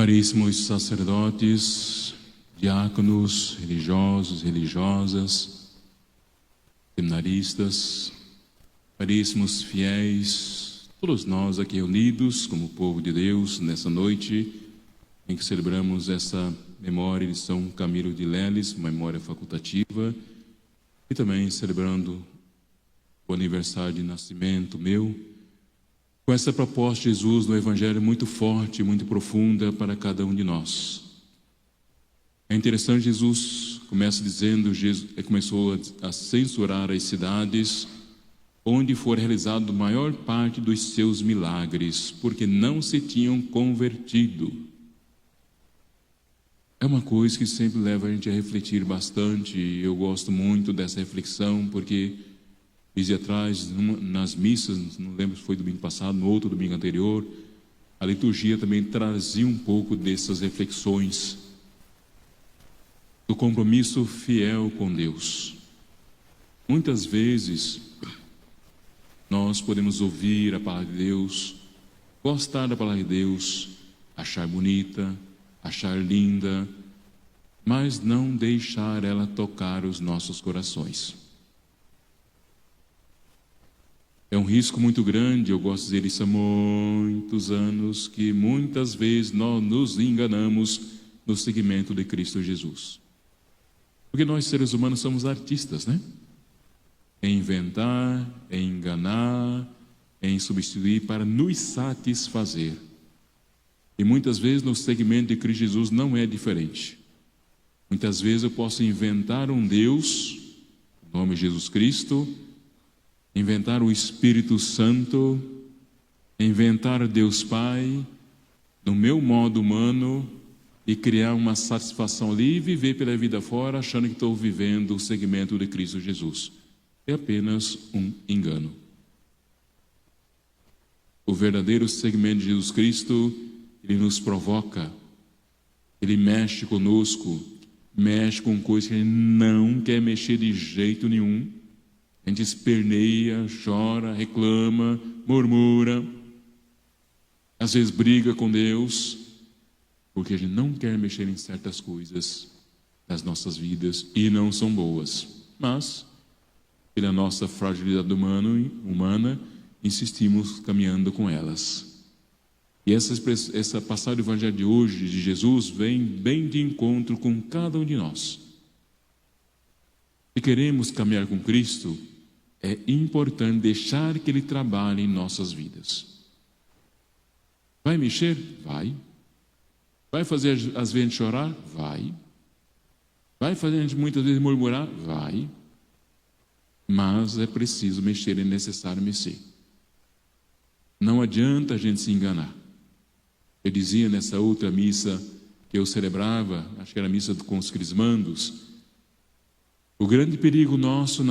Caríssimos sacerdotes, diáconos, religiosos, religiosas, seminaristas, caríssimos fiéis, todos nós aqui reunidos como povo de Deus nessa noite em que celebramos essa memória de São Camilo de Leles, memória facultativa, e também celebrando o aniversário de nascimento meu, com essa proposta de Jesus no Evangelho muito forte, muito profunda para cada um de nós. É interessante, Jesus começou a censurar as cidades onde for realizado a maior parte dos seus milagres, porque não se tinham convertido. É uma coisa que sempre leva a gente a refletir bastante. Eu gosto muito dessa reflexão, porque dias atrás, nas missas, não lembro se foi domingo passado, no outro domingo anterior, a liturgia também trazia um pouco dessas reflexões do compromisso fiel com Deus. Muitas vezes nós podemos ouvir a palavra de Deus, gostar da palavra de Deus, achar bonita, achar linda, mas não deixar ela tocar os nossos corações. É um risco muito grande, eu gosto de dizer isso há muitos anos, que muitas vezes nós nos enganamos no seguimento de Cristo Jesus. Porque nós, seres humanos, somos artistas, né? Em inventar, em enganar, em substituir para nos satisfazer. E muitas vezes no segmento de Cristo Jesus não é diferente. Muitas vezes eu posso inventar um Deus, o nome de Jesus Cristo, inventar o Espírito Santo, inventar Deus Pai, no meu modo humano, e criar uma satisfação ali e viver pela vida fora, achando que estou vivendo o segmento de Cristo Jesus. É apenas um engano. O verdadeiro segmento de Jesus Cristo, ele nos provoca, ele mexe conosco, mexe com coisas que ele não quer mexer de jeito nenhum. A gente esperneia, chora, reclama, murmura, às vezes briga com Deus, porque a gente não quer mexer em certas coisas das nossas vidas e não são boas. Mas, pela nossa fragilidade humana, insistimos caminhando com elas. E essa passagem do Evangelho de hoje, de Jesus, vem bem de encontro com cada um de nós. Se queremos caminhar com Cristo, é importante deixar que Ele trabalhe em nossas vidas. Vai mexer? Vai. Vai fazer às vezes chorar? Vai. Vai fazer a gente muitas vezes murmurar? Vai. Mas é preciso mexer, é necessário mexer. Não adianta a gente se enganar. Eu dizia nessa outra missa que eu celebrava, acho que era a missa com os crismandos, o grande perigo nosso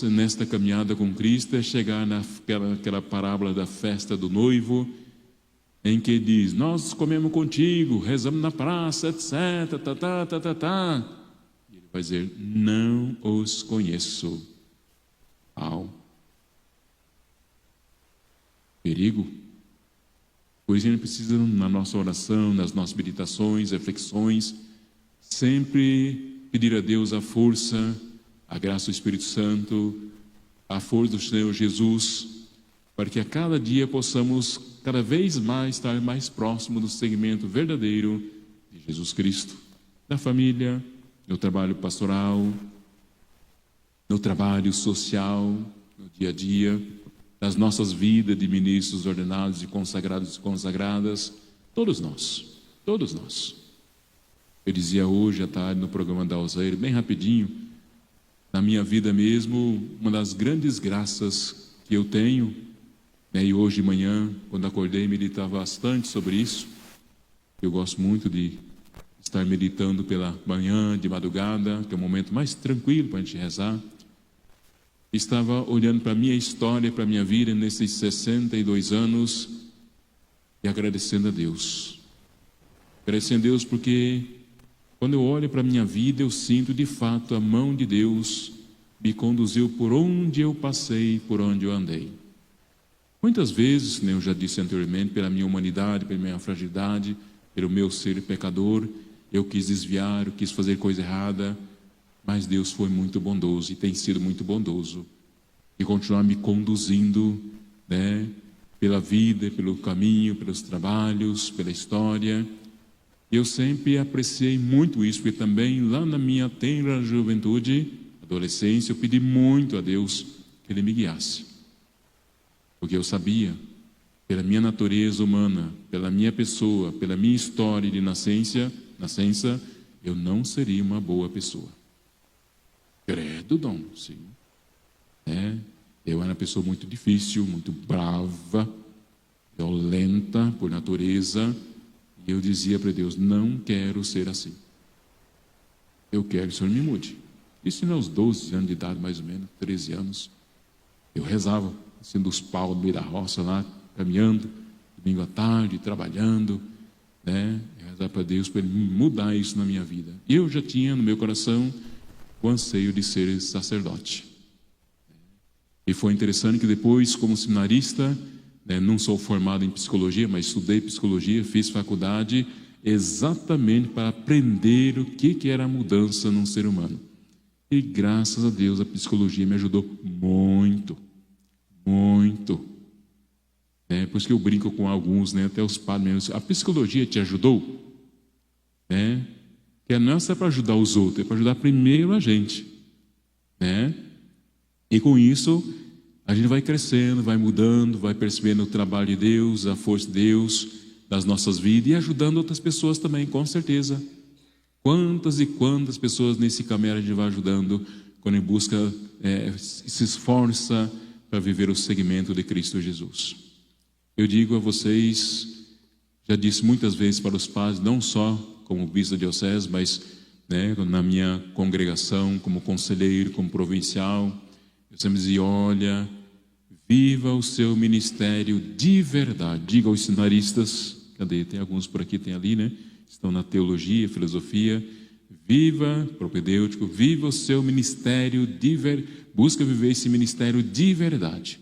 nesta caminhada com Cristo é chegar naquela parábola da festa do noivo, em que diz: nós comemos contigo, rezamos na praça, etc. E ele vai dizer: não os conheço. Perigo. Por isso a gente precisa, na nossa oração, nas nossas meditações, reflexões, sempre pedir a Deus a força, a graça do Espírito Santo, a força do Senhor Jesus, para que a cada dia possamos cada vez mais estar mais próximo do segmento verdadeiro de Jesus Cristo, na família, no trabalho pastoral, no trabalho social, no dia a dia, nas nossas vidas de ministros ordenados e consagrados e consagradas, todos nós. Eu dizia hoje à tarde no programa da Alzair, bem rapidinho, na minha vida mesmo, uma das grandes graças que eu tenho, né, e hoje de manhã, quando acordei, meditava bastante sobre isso. Eu gosto muito de estar meditando pela manhã, de madrugada, que é o momento mais tranquilo para a gente rezar. Estava olhando para a minha história, para a minha vida nesses 62 anos e agradecendo a Deus. Agradecendo a Deus porque quando eu olho para a minha vida, eu sinto de fato a mão de Deus me conduziu por onde eu passei, por onde eu andei. Muitas vezes, como eu já disse anteriormente, pela minha humanidade, pela minha fragilidade, pelo meu ser pecador, eu quis desviar, eu quis fazer coisa errada, mas Deus foi muito bondoso e tem sido muito bondoso e continuar me conduzindo, né, pela vida, pelo caminho, pelos trabalhos, pela história. Eu sempre apreciei muito isso, porque também lá na minha tenra juventude, adolescência, eu pedi muito a Deus que Ele me guiasse, porque eu sabia, pela minha natureza humana, pela minha pessoa, pela minha história de nascença, eu não seria uma boa pessoa. Credo, Dom, sim. Eu era uma pessoa muito difícil, muito brava, violenta por natureza, e eu dizia para Deus: não quero ser assim. Eu quero que o Senhor me mude. Isso aos 12 anos de idade, mais ou menos, 13 anos. Eu rezava, sendo os paus no meio da roça lá, caminhando, domingo à tarde, trabalhando, né? Eu rezava para Deus para Ele mudar isso na minha vida. E eu já tinha no meu coração o anseio de ser sacerdote. E foi interessante que depois, como seminarista, né, não sou formado em psicologia, mas estudei psicologia, fiz faculdade exatamente para aprender o que era a mudança num ser humano. E graças a Deus a psicologia me ajudou muito, muito. Por isso que eu brinco com alguns, né, até os padres mesmo. A psicologia te ajudou? Que não é só para ajudar os outros, é para ajudar primeiro a gente. E com isso, a gente vai crescendo, vai mudando, vai percebendo o trabalho de Deus, a força de Deus nas nossas vidas e ajudando outras pessoas também, com certeza. Quantas e quantas pessoas nesse caminho a gente vai ajudando quando em busca, se esforça para viver o segmento de Cristo Jesus. Eu digo a vocês, já disse muitas vezes para os padres, não só como bispo da diocese, mas na minha congregação, como conselheiro, como provincial, eu sempre dizia: olha, viva o seu ministério de verdade. Diga aos seminaristas, cadê? Tem alguns por aqui, tem ali, né? Estão na teologia, filosofia. Viva, propedêutico, viva o seu ministério de verdade. Busca viver esse ministério de verdade.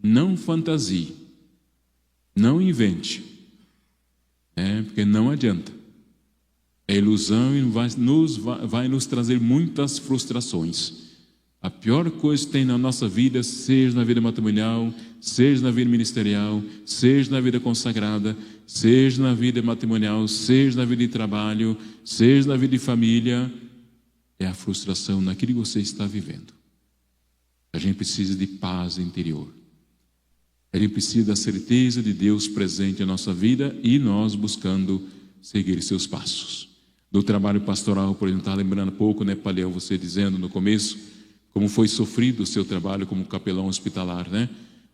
Não fantasie. Não invente. Porque não adianta. É ilusão e vai nos trazer muitas frustrações. A pior coisa que tem na nossa vida, seja na vida matrimonial, seja na vida ministerial, seja na vida consagrada, seja na vida matrimonial, seja na vida de trabalho, seja na vida de família, é a frustração naquilo que você está vivendo. A gente precisa de paz interior. A gente precisa da certeza de Deus presente na nossa vida e nós buscando seguir seus passos. Do trabalho pastoral, por exemplo, estava lembrando pouco, né, Palhão, você dizendo no começo, como foi sofrido o seu trabalho como capelão hospitalar, né?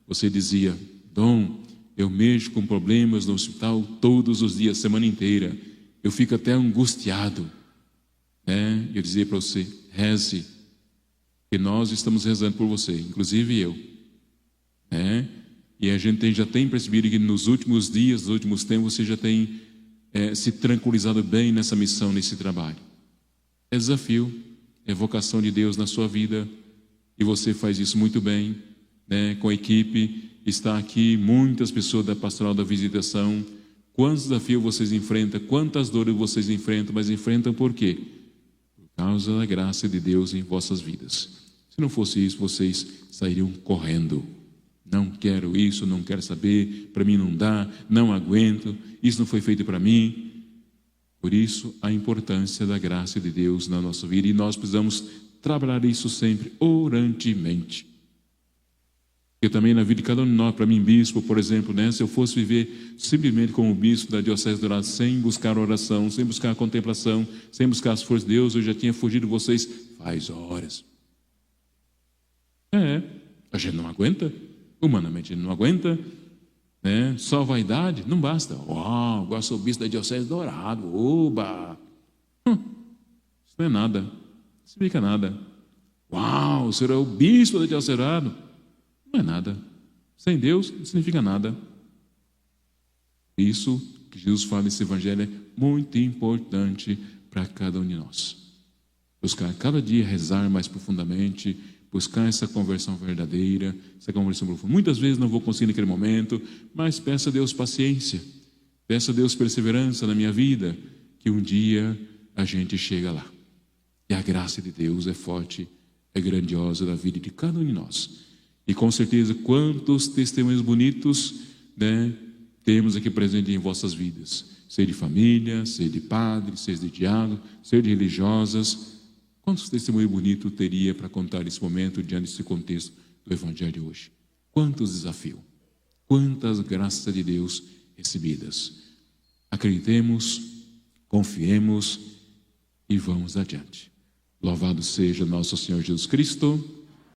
Você dizia: Dom, eu mexo com problemas no hospital todos os dias, semana inteira. Eu fico até angustiado. Eu dizia para você: reze, que nós estamos rezando por você, inclusive eu. E a gente já tem percebido que nos últimos dias, nos últimos tempos, você já tem se tranquilizado bem nessa missão, nesse trabalho. É desafio. É vocação de Deus na sua vida e você faz isso muito bem, com a equipe. Está aqui muitas pessoas da Pastoral da Visitação. Quantos desafios vocês enfrentam, quantas dores vocês enfrentam, mas enfrentam por quê? Por causa da graça de Deus em vossas vidas. Se não fosse isso, vocês sairiam correndo. Não quero isso, não quero saber, para mim não dá, não aguento, isso não foi feito para mim. Por isso, a importância da graça de Deus na nossa vida. E nós precisamos trabalhar isso sempre, orantemente. Porque também na vida de cada um de nós, para mim, bispo, por exemplo, se eu fosse viver simplesmente como bispo da Diocese de Dourados, sem buscar oração, sem buscar a contemplação, sem buscar as forças de Deus, eu já tinha fugido de vocês faz horas. A gente não aguenta. Humanamente, a gente não aguenta. Só vaidade não basta. Uau, agora sou bispo da Diocese de Dourados. Oba! Isso não é nada. Não significa nada. Uau, o senhor é o bispo da Diocese de Dourados. Não é nada. Sem Deus não significa nada. Isso que Jesus fala nesse evangelho é muito importante para cada um de nós. Buscar cada dia rezar mais profundamente, buscar essa conversão verdadeira, essa conversão profunda. Muitas vezes não vou conseguir naquele momento, mas peça a Deus paciência. Peço a Deus perseverança na minha vida, que um dia a gente chega lá. E a graça de Deus é forte, é grandiosa na vida de cada um de nós. E com certeza, quantos testemunhos bonitos, temos aqui presente em vossas vidas. Seja de família, seja de padre, seja de diácono, seja de religiosas. Quantos testemunhos bonitos teria para contar nesse momento, diante desse contexto do Evangelho de hoje? Quantos desafios, quantas graças de Deus recebidas. Acreditemos, confiemos e vamos adiante. Louvado seja nosso Senhor Jesus Cristo.